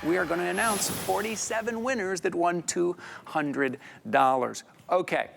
we are going to announce 47 winners that won $200. Okay.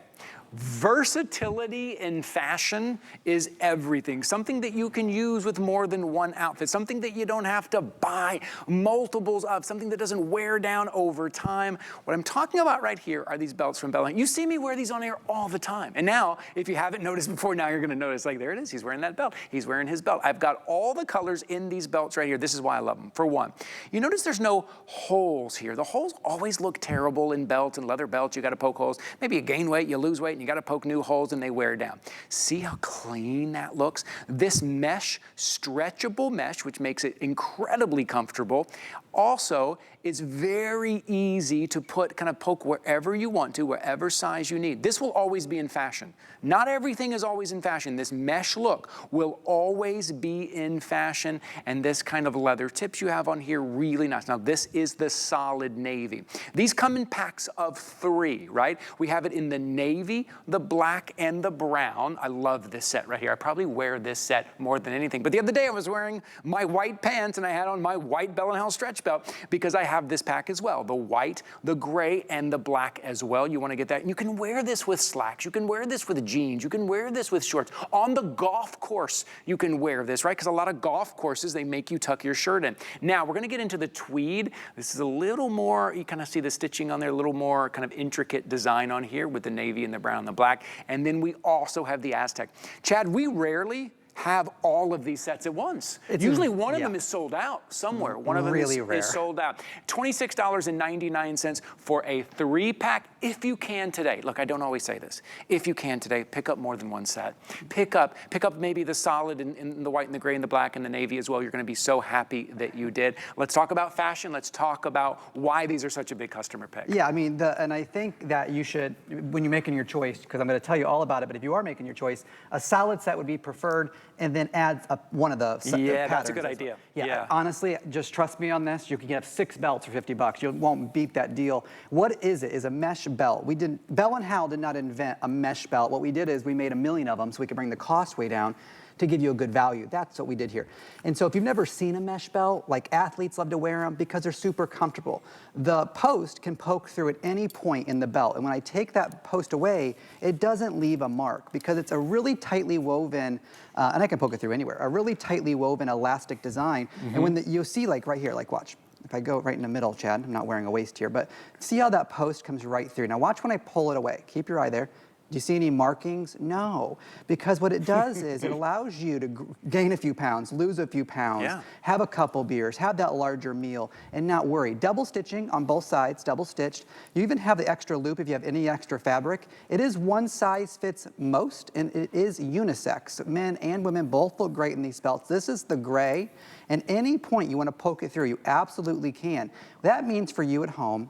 Versatility in fashion is everything. Something that you can use with more than one outfit. Something that you don't have to buy multiples of. Something that doesn't wear down over time. What I'm talking about right here are these belts from Bella. You see me wear these on air all the time. And now, if you haven't noticed before, now you're going to notice, like, there it is. He's wearing that belt. He's wearing his belt. I've got all the colors in these belts right here. This is why I love them. For one, you notice there's no holes here. The holes always look terrible in belts and leather belts. You got to poke holes. Maybe you gain weight, you lose weight, and you got to poke new holes and they wear down. See how clean that looks? This mesh, stretchable mesh, which makes it incredibly comfortable, also is very easy to kind of poke wherever you want to, wherever size you need. This will always be in fashion. Not everything is always in fashion. This mesh look will always be in fashion, and this kind of leather tips you have on here, really nice. Now, this is the solid navy. These come in packs of 3, right? We have it in the navy, the black, and the brown. I love this set right here. I probably wear this set more than anything. But the other day I was wearing my white pants and I had on my white Bell & Howell stretch belt because I have this pack as well. The white, the gray, and the black as well. You want to get that. And you can wear this with slacks. You can wear this with jeans. You can wear this with shorts. On the golf course, you can wear this, right? Because a lot of golf courses, they make you tuck your shirt in. Now, we're going to get into the tweed. This is a little more, you kind of see the stitching on there, a little more kind of intricate design on here with the navy and the brown and the black. And then we also have the Aztec. Chad, we rarely have all of these sets at once. Usually one of them is sold out somewhere. One of them is sold out. $26.99 for a 3-pack if you can today. Look, I don't always say this. If you can today, pick up more than one set. Pick up maybe the solid in the white and the gray and the black and the navy as well. You're going to be so happy that you did. Let's talk about fashion. Let's talk about why these are such a big customer pick. Yeah, I mean, and I think that you should, when you're making your choice, because I'm going to tell you all about it, but if you are making your choice, a solid set would be preferred, and then add one of the patterns. Yeah, that's a good idea. Yeah, honestly, just trust me on this. You can get 6 belts for $50. You won't beat that deal. What is it? Is a mesh belt. Bell & Howell did not invent a mesh belt. What we did is we made 1 million of them so we could bring the cost way down to give you a good value. That's what we did here. And so if you've never seen a mesh belt, like athletes love to wear them because they're super comfortable. The post can poke through at any point in the belt. And when I take that post away, it doesn't leave a mark because it's a really tightly woven, and I can poke it through anywhere, a really tightly woven elastic design. And when you'll see, like right here, like watch. If I go right in the middle, Chad, I'm not wearing a waist here, but see how that post comes right through. Now watch when I pull it away. Keep your eye there. Do you see any markings? No, because what it does is it allows you to gain a few pounds, lose a few pounds, have a couple beers, have that larger meal, and not worry. Double stitching on both sides, double stitched. You even have the extra loop if you have any extra fabric. It is one size fits most, and it is unisex. Men and women both look great in these belts. This is the gray, and any point you want to poke it through, you absolutely can. That means for you at home,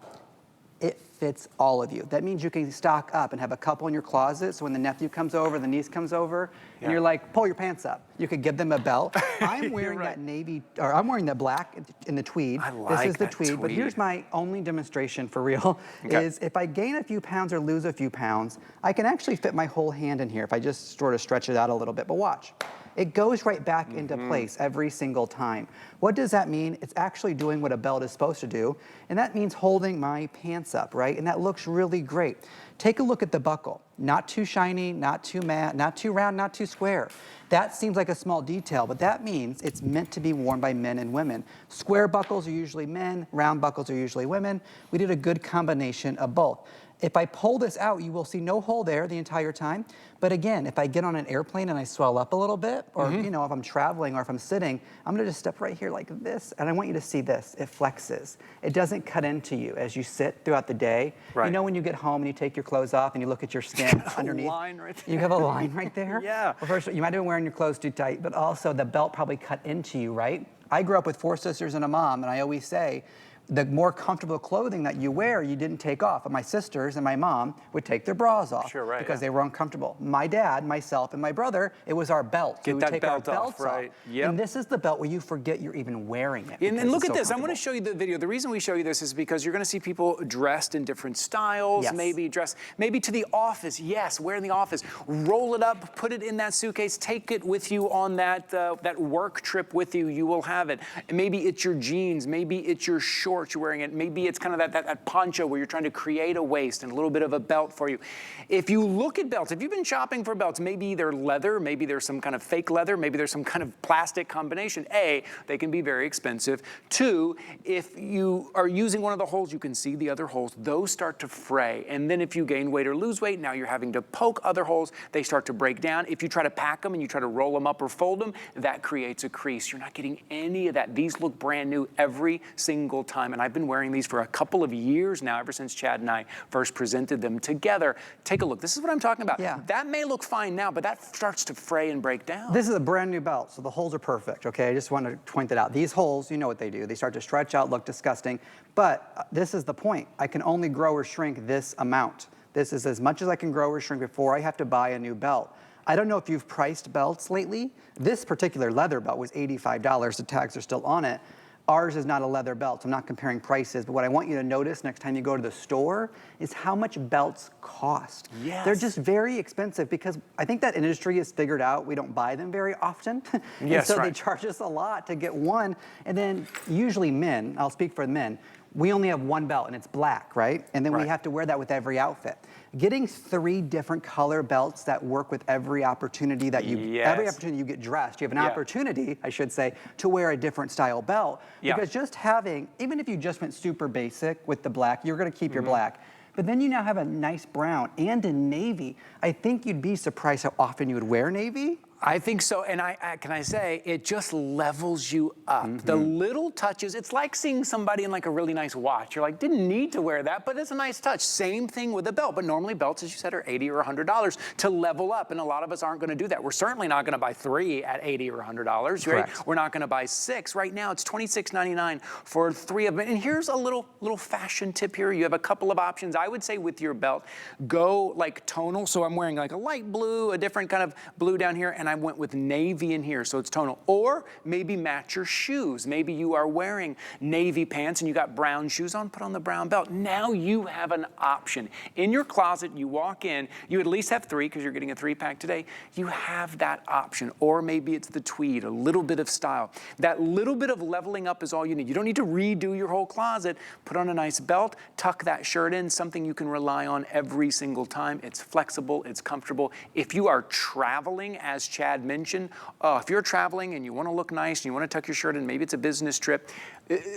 it fits all of you. That means you can stock up and have a couple in your closet, so when the nephew comes over, the niece comes over, and you're like, pull your pants up. You could give them a belt. I'm wearing that navy, or I'm wearing the black in the tweed. I like this is the tweed, but here's my only demonstration for real, is if I gain a few pounds or lose a few pounds, I can actually fit my whole hand in here if I just sort of stretch it out a little bit, but watch. It goes right back into place every single time. What does that mean? It's actually doing what a belt is supposed to do, and that means holding my pants up, right? And that looks really great. Take a look at the buckle. Not too shiny, not too matte, not too round, not too square. That seems like a small detail, but that means it's meant to be worn by men and women. Square buckles are usually men, round buckles are usually women. We did a good combination of both. If I pull this out, you will see no hole there the entire time. But again, if I get on an airplane and I swell up a little bit, or you know, if I'm traveling or if I'm sitting, I'm gonna just step right here like this, and I want you to see this. It flexes. It doesn't cut into you as you sit throughout the day. You know when you get home and you take your clothes off and you look at your skin underneath? Line right there. You have a line right there? Yeah. Well, first, you might have been wearing your clothes too tight, but also the belt probably cut into you, right? I grew up with 4 sisters and a mom, and I always say, the more comfortable clothing that you wear, you didn't take off. But my sisters and my mom would take their bras off because they were uncomfortable. My dad, myself, and my brother, it was our belt. Get that belt off, right? Yep. And this is the belt where you forget you're even wearing it. And look at this. I want to show you the video. The reason we show you this is because you're going to see people dressed in different styles, maybe to the office. Yes, wear in the office. Roll it up, put it in that suitcase, take it with you on that work trip with you. You will have it. Maybe it's your jeans, maybe it's your shorts. shorts, you're wearing it. Maybe it's kind of that poncho where you're trying to create a waist and a little bit of a belt for you. If you look at belts, if you've been shopping for belts, maybe they're leather, maybe there's some kind of fake leather, maybe there's some kind of plastic combination. A, they can be very expensive. Two, if you are using one of the holes, you can see the other holes. Those start to fray. And then if you gain weight or lose weight, now you're having to poke other holes. They start to break down. If you try to pack them and you try to roll them up or fold them, that creates a crease. You're not getting any of that. These look brand new every single time. And I've been wearing these for a couple of years now, ever since Chad and I first presented them together. Take a look. This is what I'm talking about. Yeah. That may look fine now, but that starts to fray and break down. This is a brand new belt, so the holes are perfect, okay? I just want to point that out. These holes, you know what they do. They start to stretch out, look disgusting. But this is the point. I can only grow or shrink this amount. This is as much as I can grow or shrink before I have to buy a new belt. I don't know if you've priced belts lately. This particular leather belt was $85. The tags are still on it. Ours is not a leather belt, so I'm not comparing prices, but what I want you to notice next time you go to the store is how much belts cost. Yes. They're just very expensive because I think that industry has figured out we don't buy them very often. Yes, and so right. they charge us a lot to get one. And then usually men, I'll speak for the men, we only have one belt and it's black, right? And then we have to wear that with every outfit. Getting 3 different color belts that work with every opportunity that you, every opportunity you get dressed, you have an opportunity, I should say, to wear a different style belt. Because just having, even if you just went super basic with the black, you're gonna keep your black. But then you now have a nice brown and a navy. I think you'd be surprised how often you would wear navy. I think so, and can I say, it just levels you up. The little touches, it's like seeing somebody in like a really nice watch. You're like, didn't need to wear that, but it's a nice touch. Same thing with a belt, but normally belts, as you said, are $80 or $100 to level up, and a lot of us aren't gonna do that. We're certainly not gonna buy 3 at $80 or $100, right? We're not gonna buy 6. Right now, it's $26.99 for 3 of them. And here's a little fashion tip here. You have a couple of options. I would say with your belt, go like tonal. So I'm wearing like a light blue, a different kind of blue down here, and I went with navy in here, so it's tonal. Or maybe match your shoes. Maybe you are wearing navy pants and you got brown shoes on, put on the brown belt. Now you have an option. In your closet, you walk in, you at least have 3 because you're getting a 3-pack today. You have that option. Or maybe it's the tweed, a little bit of style. That little bit of leveling up is all you need. You don't need to redo your whole closet. Put on a nice belt, tuck that shirt in, something you can rely on every single time. It's flexible, it's comfortable. If you are traveling, as Chad mentioned, if you're traveling and you want to look nice and you want to tuck your shirt in, maybe it's a business trip,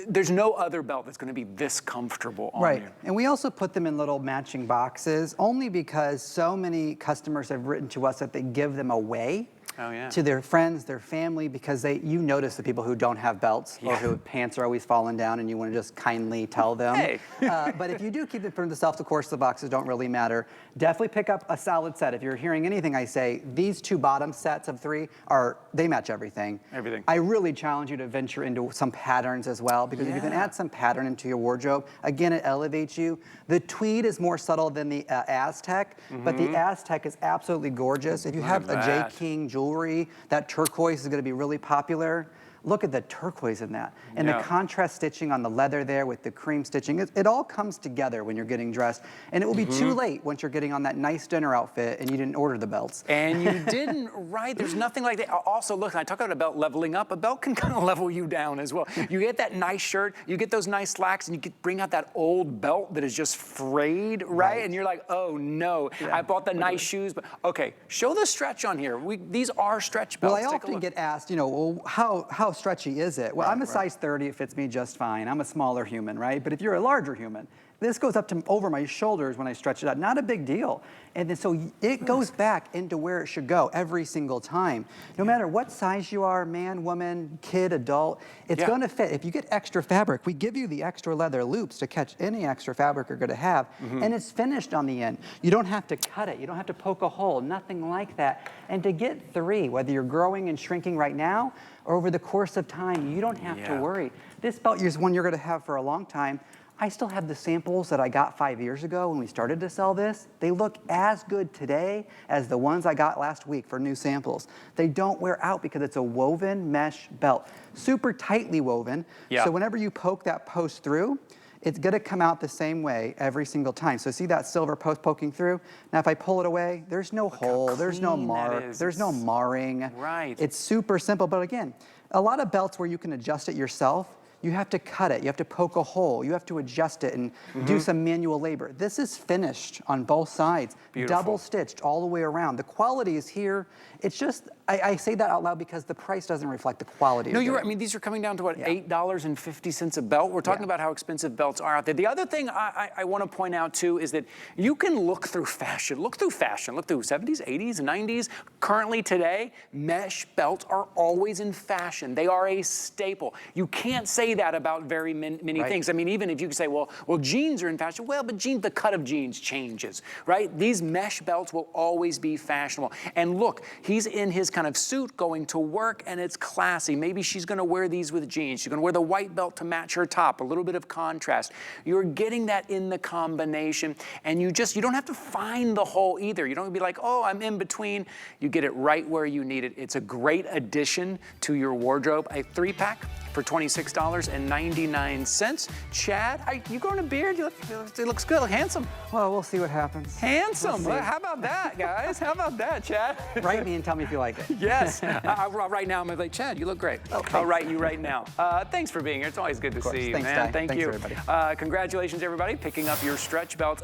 there's no other belt that's going to be this comfortable on you. And we also put them in little matching boxes only because so many customers have written to us that they give them away. To their friends, their family, because you notice the people who don't have belts or who pants are always falling down and you want to just kindly tell them. But if you do keep it for yourself, of course, the boxes don't really matter. Definitely pick up a solid set. If you're hearing anything I say, these 2 bottom sets of 3 they match everything. I really challenge you to venture into some patterns as well, because if you can add some pattern into your wardrobe, again, it elevates you. The tweed is more subtle than the Aztec, but the Aztec is absolutely gorgeous. If you have a J. King jewelry, that turquoise is going to be really popular. Look at the turquoise in that. And the contrast stitching on the leather there with the cream stitching, it all comes together when you're getting dressed. And it will be too late once you're getting on that nice dinner outfit and you didn't order the belts. And you didn't, right? There's nothing like that. Also, look, I talk about a belt leveling up. A belt can kind of level you down as well. You get that nice shirt, you get those nice slacks, and you bring out that old belt that is just frayed, right? And you're like, oh no, I bought the nice shoes, but okay, show the stretch on here. These are stretch belts. Well, I often get asked, well, how stretchy is it? Well, I'm a size 30, it fits me just fine. I'm a smaller human, right? But if you're a larger human, this goes up to over my shoulders when I stretch it out. Not a big deal. And then so it goes back into where it should go every single time. No matter what size you are, man, woman, kid, adult, it's going to fit. If you get extra fabric, we give you the extra leather loops to catch any extra fabric you're going to have. And it's finished on the end. You don't have to cut it. You don't have to poke a hole, nothing like that. And to get 3, whether you're growing and shrinking right now or over the course of time, you don't have to worry. This belt is one you're going to have for a long time. I still have the samples that I got 5 years ago when we started to sell this. They look as good today as the ones I got last week for new samples. They don't wear out because it's a woven mesh belt, super tightly woven. So whenever you poke that post through, it's gonna come out the same way every single time. So see that silver post poking through? Now if I pull it away, there's no hole, there's no mark, there's no marring. It's super simple, but again, a lot of belts where you can adjust it yourself, you have to cut it, you have to poke a hole, you have to adjust it and do some manual labor. This is finished on both sides, double stitched all the way around. The quality is here. It's just, I say that out loud because the price doesn't reflect the quality. No, you're right. I mean, these are coming down to what, $8.50 a belt? We're talking about how expensive belts are out there. The other thing I want to point out too is that you can look through fashion. Look through 70s, 80s, 90s. Currently today, mesh belts are always in fashion. They are a staple. You can't say that about very many things. I mean, even if you say, well, jeans are in fashion. Well, but the cut of jeans changes, right? These mesh belts will always be fashionable. And look, he's in his kind of suit going to work, and it's classy. Maybe she's going to wear these with jeans. She's going to wear the white belt to match her top, a little bit of contrast. You're getting that in the combination, and you don't have to find the hole either. You don't have to be like, oh, I'm in between. You get it right where you need it. It's a great addition to your wardrobe. A 3-pack for $26.99. Chad, you growing a beard? It looks good, look handsome. Well, we'll see what happens. Handsome. Well, how about that, guys? How about that, Chad? Write me and tell me if you like it. Yes. Right now, I'm going to be like, Chad, you look great. Oh, I'll write you right now. Thanks for being here. It's always good to see you, Thanks, man. Ty. Thank Thanks, you. everybody. Congratulations, everybody, picking up your stretch belts.